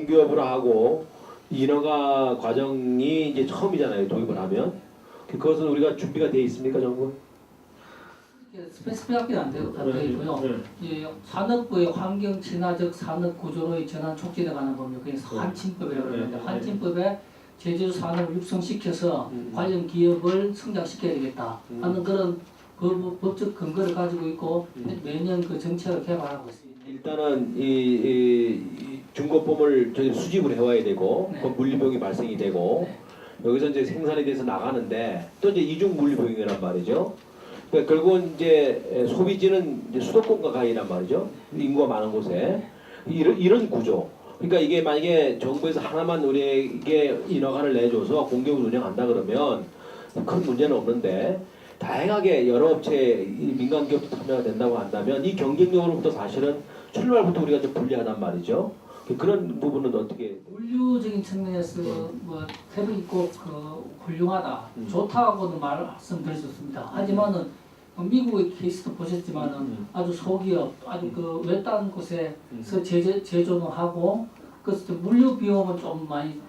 공기업으로 하고 인허가 과정이 이제 처음이잖아요. 도입을 하면. 그것은 우리가 준비가 돼 있습니까, 정부? 스페시픽하게 안 되고요. 이 산업부의 환경 친화적 산업 구조로의 전환 촉진에 관한 법률, 그게 한침법이라고 그러는데 한침법에 제조 산업을 육성시켜서 관련 기업을 성장시켜야 되겠다 하는 그런 법적 근거를 가지고 있고 매년 그 정책을 개발하고 있습니다. 일단은 이 중고품을 저희 수집을 해와야 되고 네. 그 물리비용이 발생이 되고 여기서 이제 생산에 대해서 나가는데 또 이제 이중 물리비용이란 말이죠. 그러니까 결국은 이제 소비지는 이제 수도권과 가이란 말이죠. 인구가 많은 곳에 이런 구조. 그러니까 이게 만약에 정부에서 하나만 우리에게 인허가를 내줘서 공격을 운영한다 그러면 큰 문제는 없는데 다양하게 여러 업체 민간 기업도 참여가 된다고 한다면 이 경쟁력으로부터 사실은 출발부터 우리가 좀 불리하단 말이죠. 그런 부분은 어떻게? 물류적인 측면에서 뭐 탭이 있고 훌륭하다, 좋다고는 말씀드릴 수 없습니다. 하지만은 미국의 케이스도 보셨지만은 아주 소기업, 아주 그 외딴 곳에서 제조는 하고 그래서 물류 비용은 좀 많이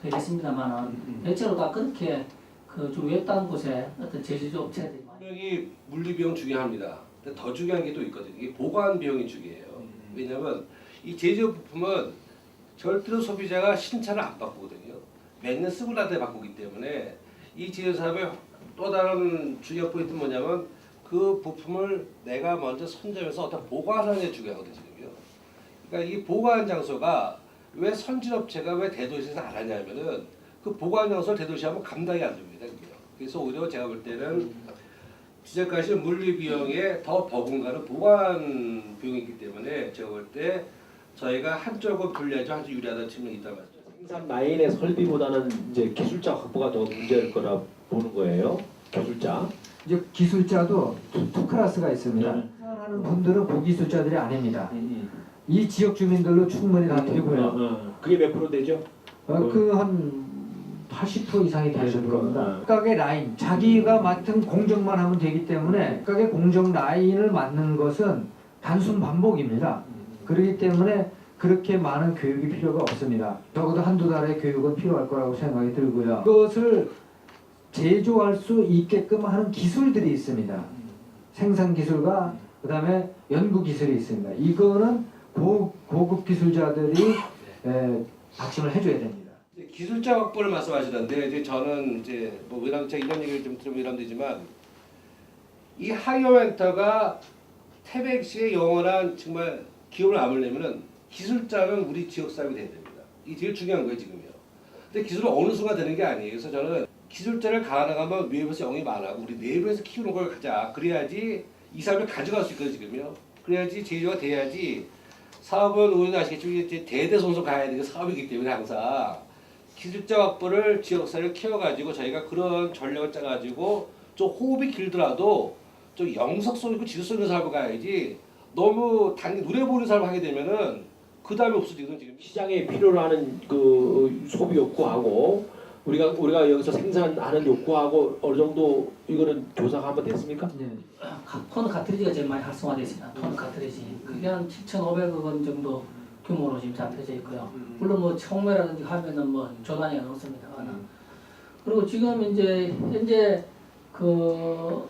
되겠습니다만은 대체로 다 그렇게 그 좀 외딴 곳에 어떤 제조 업체들이 많이. 분명히 물류 비용 중요합니다. 근데 더 중요한 게 또 있거든요. 이게 보관 비용이 중요해요. 왜냐하면 이 제조 부품은 절대로 소비자가 신차를 안 바꾸거든요. 매년 쓰고 날 때 바꾸기 때문에 이 제조 사업의 또 다른 중요한 포인트는 뭐냐면 그 부품을 내가 먼저 선점해서 어떤 보관하는 게 중요하거든요. 지금요. 그러니까 이 보관 장소가 왜 선진업체가 왜 대도시에서 안 하냐면은 그 보관 장소를 대도시 하면 감당이 안 됩니다. 그게요. 그래서 오히려 제가 볼 때는 지적하신 물류 비용에 더 버금가는 보관 비용이 있기 때문에 제가 볼 때 저희가 한쪽은 불리하죠, 한쪽 유리하다는 측면이 있단 말이죠. 생산 라인의 설비보다는 이제 기술자 확보가 더 문제일 거라 보는 거예요. 기술자. 이제 기술자도 투 클래스가 있습니다. 생산하는 분들은 고기술자들이 아닙니다. 이 지역 주민들로 충분히 다 되고요. 그게 몇 프로 되죠? 그 한 80% 이상이 되는 겁니다. 각각의 라인, 자기가 맡은 공정만 하면 되기 때문에 각각의 공정 라인을 맡는 것은 단순 반복입니다. 그렇기 때문에 그렇게 많은 교육이 필요가 없습니다. 적어도 한두 달의 교육은 필요할 거라고 생각이 들고요. 그것을 제조할 수 있게끔 하는 기술들이 있습니다. 생산 기술과 그 다음에 연구 기술이 있습니다. 이거는 고급 기술자들이 받침을 해줘야 됩니다. 기술자 확보를 말씀하시던데 이제 저는 이제 뭐 외람도 제가 이런 얘기를 좀 들으면 외람되지만 이 하이어멘터가 태백시의 영원한 정말 기업을 남으려면은 기술자는 우리 지역 사람이 돼야 됩니다. 이게 제일 중요한 거예요 지금요. 근데 기술은 어느 순간 되는 게 아니에요. 그래서 저는 기술자를 가나가면 외부에서 영이 많아고 우리 내부에서 키우는 걸 가자. 그래야지 이 사람을 가져갈 수 있거든요 지금요. 그래야지 제조가 돼야지 사업은 우리는 아시겠지만 이제 대대손손 가야 되는 사업이기 때문에 항상 기술자 확보를 지역사회를 키워가지고 저희가 그런 전략을 짜가지고 좀 호흡이 길더라도 좀 영속성 있고 지속성 있는 삶을 가야지 너무 단기 눈에 보이는 삶을 하게 되면은 그 다음에 없어지거든 지금. 시장에 필요로 하는 그 소비 욕구하고 우리가 여기서 생산하는 욕구하고 어느 정도 이거는 조사가 한번 됐습니까? 네. 톤 카트리지가 제일 많이 활성화되어 있습니다. 톤 카트리지. 그게 한 7,500억 원 정도 규모로 지금 잡혀져 있고요. 물론 뭐 청매라든지 하면은 뭐 조단위가 넘습니다. 그리고 지금 이제 현재 그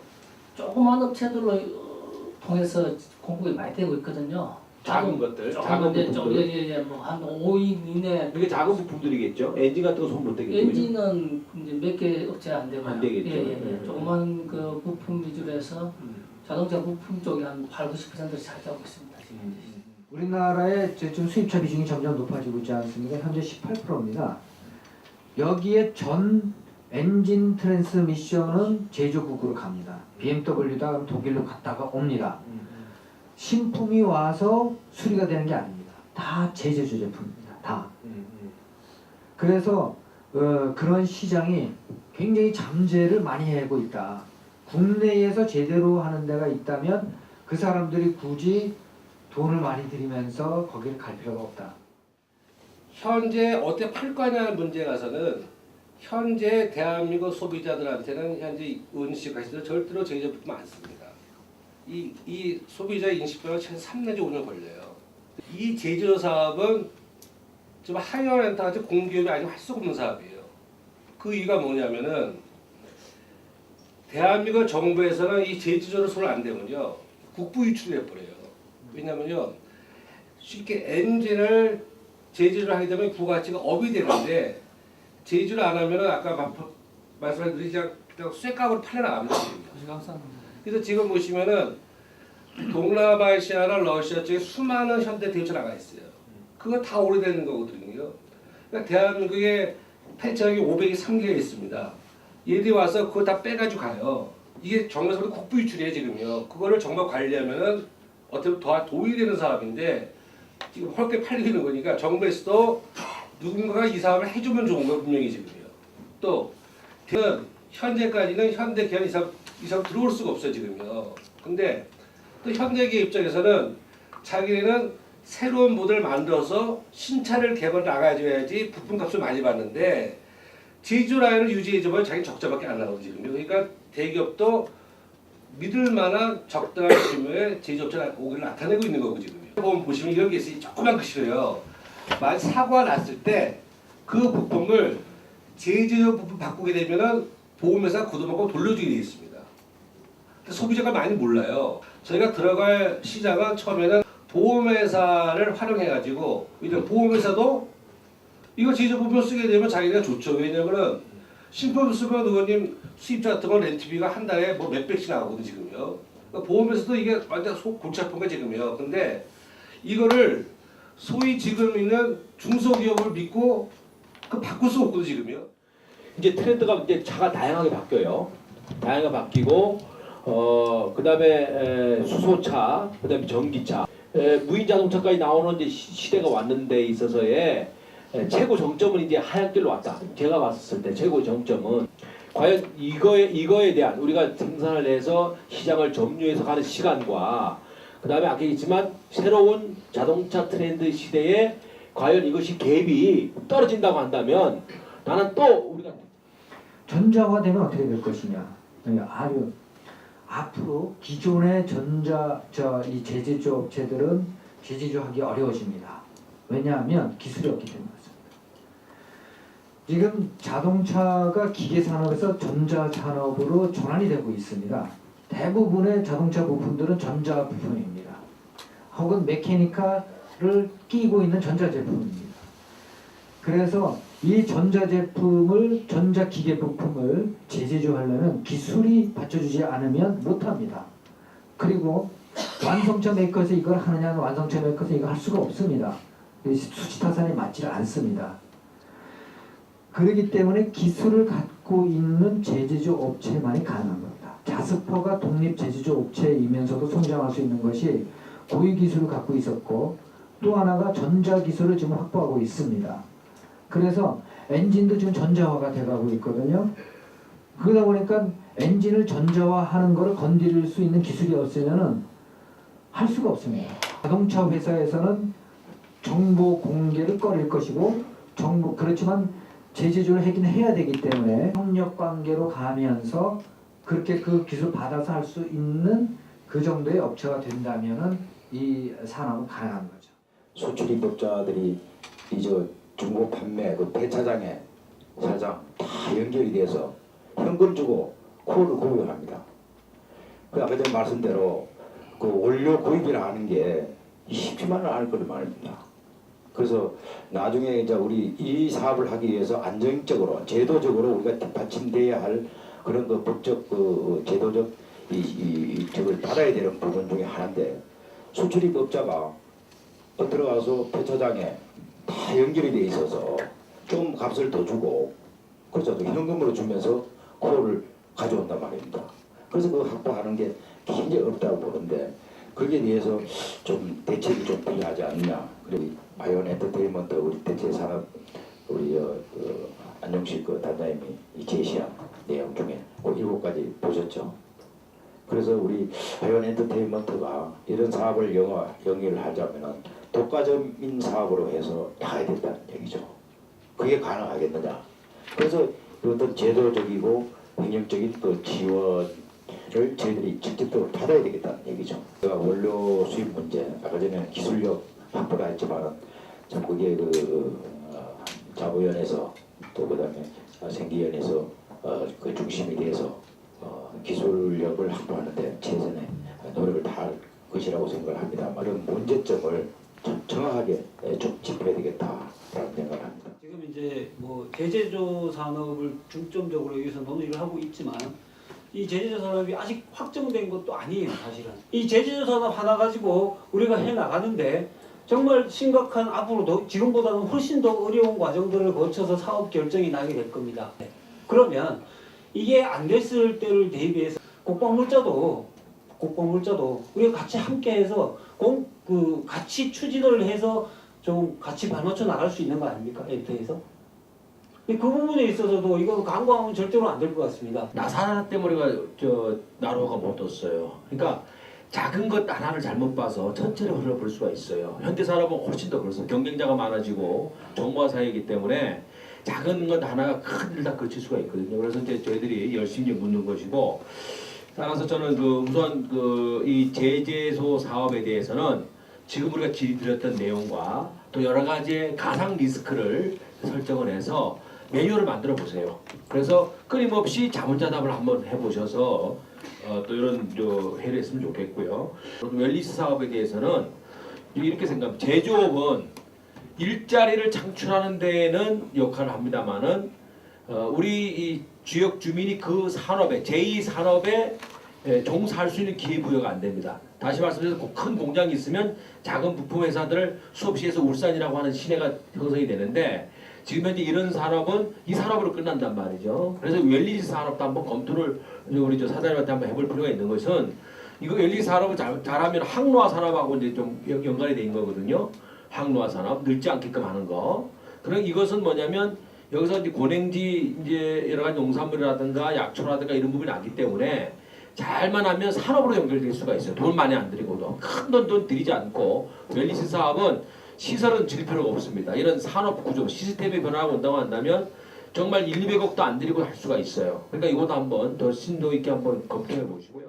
조그만 업체들로 통해서 공급이 많이 되고 있거든요. 작은 것들, 작은 작은 부품들. 예예예 뭐한 5인 이내. 이게 작은 부품들이겠죠. 엔진 같은 거 손 못 대겠죠. 엔진은 이제 몇 개 업체 안 되고요. 안 되겠죠. 예. 조그만 그 부품 위주로 해서 자동차 부품 쪽이 한 80~90%를 차지하고 있습니다. 지금. 우리나라의 지금 수입차 비중이 점점 높아지고 있지 않습니까? 현재 18%입니다. 여기에 전 엔진 트랜스미션은 제조국으로 갑니다. BMW다 독일로 갔다가 옵니다. 신품이 와서 수리가 되는 게 아닙니다. 다 제조주 제품입니다. 다. 그래서 그런 시장이 굉장히 잠재를 많이 하고 있다. 국내에서 제대로 하는 데가 있다면 그 사람들이 굳이 돈을 많이 들이면서 거기를 갈 필요가 없다. 현재 어떻게 팔 거냐는 문제에 가서는 현재 대한민국 소비자들한테는 현재 은식 가시도 절대로 제조 부품 안 씁니다. 이 소비자 인식 변화가 최소 3 내지 5년 걸려요. 이 제조 사업은 지금 하이어 렌터한테 공기업이 아직 할 수가 없는 사업이에요. 그 이유가 뭐냐면은 대한민국 정부에서는 이 제주도를 손을 안 대면요 국부 유출을 해버려요. 왜냐면요 쉽게 엔진을 제주를 하게 되면 부가가치가 업이 되는데 제주를 안 하면은 아까 말씀드린 그냥 쇠값으로 팔려나갑니다. 그래서 지금 보시면은 동남아시아나 러시아 쪽에 수많은 현대 대우차 나가 있어요. 그거 다 오래되는 거거든요. 그러니까 대한민국에 폐차력이 503개가 있습니다. 얘들이 와서 그거 다 빼가지고 가요. 이게 정부에서 국부 유출이에요 지금요. 그거를 정부가 관리하면은 어떻게 보면 더 도움이 되는 사업인데 지금 헐게 팔리는 거니까 정부에서도 누군가가 이 사업을 해주면 좋은 거예요 분명히 지금요. 또 현재까지는 현대기아는 이 사업 들어올 수가 없어요 지금요. 근데 또 현대기아 입장에서는 자기네는 새로운 모델을 만들어서 신차를 개발 나가줘야지 부품값을 많이 받는데 제주 라인을 유지해줘야 자기 적자밖에 안 나오거든요 지금요. 그러니까 대기업도 믿을 만한 적당한 규모의 제조업체 오기를 나타내고 있는 거고 지금요. 보시면 이런 게 있어요. 조그만 글씨로요. 만약 사고가 났을 때 그 부품을 제조 부품 바꾸게 되면은 보험회사 구두먹고 돌려주게 되어 있습니다. 소비자가 많이 몰라요. 저희가 들어갈 시장은 처음에는 보험회사를 활용해가지고 이제 보험회사도 이거 제조 부품 쓰게 되면 자기가 좋죠. 왜냐면은 신품 쓰면 의원님 수입자 같은 건 렌트비가 한 달에 뭐 몇백씩 나오거든 지금요. 그러니까 보험에서도 이게 완전 골치 아픈 거 지금요. 근데 이거를 소위 지금 있는 중소기업을 믿고 그 바꿀 수 없거든 지금요. 이제 트렌드가 이제 차가 다양하게 바뀌어요. 다양하게 바뀌고 그다음에 수소차, 그다음에 전기차, 무인 자동차까지 나오는 이제 시대가 왔는데 있어서의 최고 정점은 이제 하얀길로 왔다. 제가 봤을 때 최고 정점은 과연 이거에 대한 우리가 생산을 해서 시장을 점유해서 가는 시간과 그다음에 아까 얘기했지만 새로운 자동차 트렌드 시대에 과연 이것이 갭이 떨어진다고 한다면 나는 또 우리가 전자화되면 어떻게 될 것이냐. 아주 앞으로 기존의 이 제재조 업체들은 제재조하기 어려워집니다. 왜냐하면 기술이 없기 때문에 그렇습니다. 지금 자동차가 기계 산업에서 전자 산업으로 전환이 되고 있습니다. 대부분의 자동차 부품들은 전자 부품입니다. 혹은 메케니카를 끼고 있는 전자 제품입니다. 그래서 이 전자제품을 전자기계 부품을 제재조하려면 기술이 받쳐주지 않으면 못합니다. 그리고 완성차 메이커에서 이걸 하느냐 완성차 메이커에서 이걸 할 수가 없습니다. 수치타산에 맞지를 않습니다. 그렇기 때문에 기술을 갖고 있는 제재조 업체만이 가능한 겁니다. 자스퍼가 독립 제재조 업체이면서도 성장할 수 있는 것이 고유 기술을 갖고 있었고 또 하나가 전자 기술을 지금 확보하고 있습니다. 그래서 엔진도 지금 전자화가 돼가고 있거든요. 그러다 보니까 엔진을 전자화하는 것을 건드릴 수 있는 기술이 없으면은 할 수가 없습니다. 자동차 회사에서는 정보 공개를 꺼릴 것이고 그렇지만 제재조를 하긴 해야 되기 때문에 협력 관계로 가면서 그렇게 그 기술 받아서 할 수 있는 그 정도의 업체가 된다면은 이 산업은 가능한 거죠. 수출입법자들이 이제 중고 판매 그 폐차장에 사장 다 연결이 돼서 현금 주고 코를 구입합니다. 그 아까 전에 말씀대로 그 원료 구입이라 하는 게 쉽지만은 않을 거란 말입니다. 그래서 나중에 이제 우리 이 사업을 하기 위해서 안정적으로 제도적으로 우리가 뒷받침돼야 할 그런 그 법적 그 제도적 저걸 받아야 되는 부분 중에 하나인데 수출입법자가 들어가서 폐차장에 다 연결이 돼 있어서 좀 값을 더 주고 그래서 현금으로 주면서 코를 가져온단 말입니다. 그래서 그 확보하는 게 굉장히 어렵다고 보는데 거기에 대해서 좀 대책이 좀 필요하지 않느냐. 그리고 아이온 엔터테인먼트 우리 대체 산업 우리 안영식 그 단장님이 제시한 내용 중에 그 7가지 보셨죠. 그래서 우리 아이온 엔터테인먼트가 이런 사업을 영위를 하자면은 독과점인 사업으로 해서 가야 된다는 얘기죠. 그게 가능하겠느냐. 그래서 어떤 제도적이고 행정적인 그 지원을 저희들이 직접적으로 받아야 되겠다는 얘기죠. 원료 수입 문제, 아까 전에 기술력 확보라 했지만 참 그게 자부위원회에서 또 그다음에 생기위원회에서 그 중심이 돼서 기술력을 확보하는데 최선의 노력을 다할 것이라고 생각을 합니다. 이런 문제점을 정확하게 좀 짚어야 되겠다라는 생각을 합니다. 지금 이제 뭐 제재조 산업을 중점적으로 여기서 논의를 하고 있지만 이 제재조 산업이 아직 확정된 것도 아니에요, 사실은. 이 제재조 산업 하나 가지고 우리가 해 나가는데 정말 심각한 앞으로도 지금보다는 훨씬 더 어려운 과정들을 거쳐서 사업 결정이 나게 될 겁니다. 그러면 이게 안 됐을 때를 대비해서 국방물자도 우리가 같이 함께해서 같이 추진을 해서 좀 같이 발맞춰 나갈 수 있는 거 아닙니까? 엔터에서? 그 부분에 있어서도 이거 강구하면 절대로 안 될 것 같습니다. 나사 때문에 나로가 못 떴어요. 그러니까 작은 것 하나를 잘못 봐서 전체를 흘러볼 수가 있어요. 현대산업은 훨씬 더 그렇습니다. 경쟁자가 많아지고 정보화 사회이기 때문에 작은 것 하나가 큰 일 다 거칠 수가 있거든요. 그래서 이제 저희들이 열심히 묻는 것이고, 따라서 저는 우선 이 제재소 사업에 대해서는 지금 우리가 질의드렸던 내용과 또 여러 가지의 가상 리스크를 설정을 해서 매뉴얼을 만들어 보세요. 그래서 끊임없이 자문자답을 한번 해보셔서 또 이런 회의를 했으면 좋겠고요. 웰리스 사업에 대해서는 이렇게 생각합니다. 제조업은 일자리를 창출하는 데에는 역할을 합니다만은 우리 이 지역 주민이 그 산업에 제2산업에 종사할 수 있는 기회부여가 안 됩니다. 다시 말씀드려서 큰 공장이 있으면 작은 부품 회사들을 수없이해서 울산이라고 하는 시내가 형성이 되는데 지금 현재 이런 산업은 이 산업으로 끝난단 말이죠. 그래서 웰리스 산업도 한번 검토를 우리 사장님한테 한번 해볼 필요가 있는 것은 이거 웰리스 산업을 잘하면 항로화 산업하고 이제 좀 연관이 돼 있는 거거든요. 항로화 산업 늙지 않게끔 하는 거. 그럼 이것은 뭐냐면 여기서 이제 고냉지 이제 여러 가지 농산물이라든가 약초라든가 이런 부분이 나기 때문에 잘만 하면 산업으로 연결될 수가 있어요. 돈 많이 안 들이고도 큰 돈 들이지 않고 웰리스 사업은 시설은 질 필요가 없습니다. 이런 산업 구조 시스템이 변화가 온다고 한다면 정말 1, 200억도 안 들이고 할 수가 있어요. 그러니까 이것도 한번 더 심도 있게 한번 검토해 보시고요.